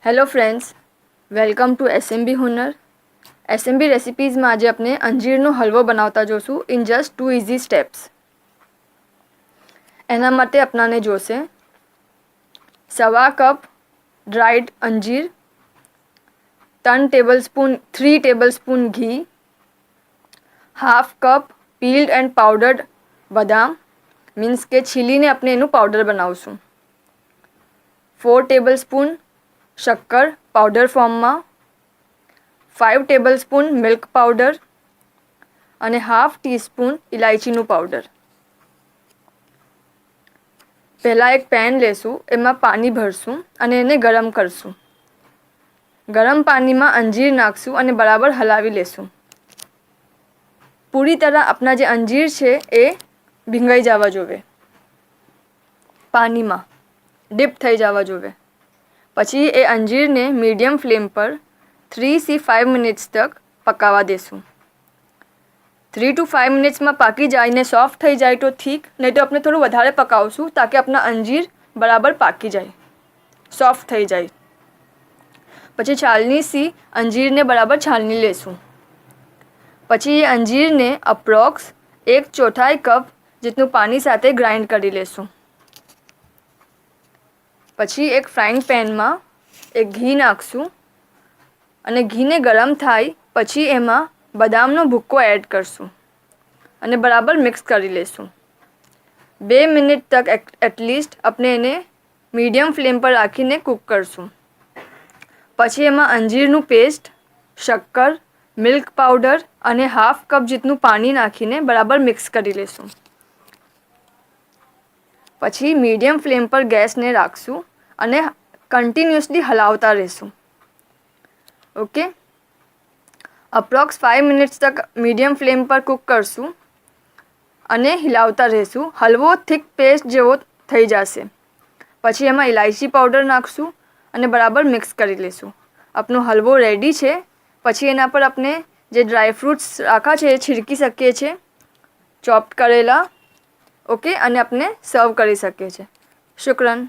Hello friends, welcome to SMB Hunar. SMB રેસિપીઝમાં આજે આપણે અંજીરનો હલવો બનાવતા જોશું ઇન જસ્ટ 2 ઇઝી સ્ટેપ્સ. એના માટે આપણાને જોશે 1/4 કપ ડ્રાઈડ અંજીર, 3 ટેબલસ્પૂન ઘી, 1/2 કપ પીલ્ડ એન્ડ પાવડર્ડ બદામ, મીન્સ કે છીલીને આપણે એનું પાવડર બનાવશું, 4 ટેબલસ્પૂન શક્કર પાવડર ફોર્મમાં, 5 ટેબલસ્પૂન મિલ્ક પાવડર અને 1/2 ટીસ્પૂન ઇલાયચીનું પાવડર. પહેલાં એક પેન લેશું, એમાં પાણી ભરશું અને એને ગરમ કરશું. ગરમ પાણીમાં અંજીર નાખશું અને બરાબર હલાવી લેશું. પૂરી તરહ આપણા જે અંજીર છે એ ભીંગાઈ જવા જોઈએ, પાણીમાં ડીપ થઈ જવા જોઈએ. પછી એ અંજીરને મીડિયમ ફ્લેમ પર 3 થી 5 મિનિટ્સ તક પકાવવા દેશું. 3 to 5 મિનિટ્સમાં પાકી જાય ને સોફ્ટ થઈ જાય તો ઠીક, નહીં તો આપણે થોડું વધારે પકાવશું તાકે આપણા અંજીર બરાબર પાકી જાય, સોફ્ટ થઈ જાય. પછી છાલનીથી અંજીરને બરાબર છાલની લેશું. પછી એ અંજીરને અપ્રોક્સ 1/4 કપ જેટલું પાણી સાથે ગ્રાઇન્ડ કરી લેશું. પછી એક ફ્રાઈંગ પેનમાં એક ઘી નાખશું અને ઘીને ગરમ થાય પછી એમાં બદામનો ભૂક્કો એડ કરશું અને બરાબર મિક્સ કરી લેશું. 2 મિનિટ તક એટલીસ્ટ આપણે એને મીડિયમ ફ્લેમ પર રાખીને કૂક કરશું. પછી એમાં અંજીરનું પેસ્ટ, શક્કર, મિલ્ક પાવડર અને 1/2 કપ જેટલું પાણી નાખીને બરાબર મિક્સ કરી લેશું. પછી મીડિયમ ફ્લેમ પર ગેસને રાખશું અને કન્ટિન્યુઅસલી હલાવતા રહેશું. ઓકે, અપ્રોક્સ 5 મિનિટ્સ તક મીડિયમ ફ્લેમ પર કૂક કરશું અને હિલાવતા રહેશું. હલવો થીક પેસ્ટ જેવો થઈ જશે. પછી એમાં ઇલાયચી પાવડર નાખશું અને બરાબર મિક્સ કરી લેશું. આપણો હલવો રેડી છે. પછી એના પર આપણે જે ડ્રાયફ્રૂટ્સ રાખ્યા છે એ છીડકી શકીએ છીએ, ચોપ્ડ કરેલા. ઓકે, અને આપણે સર્વ કરી શકીએ છીએ. શુક્રન.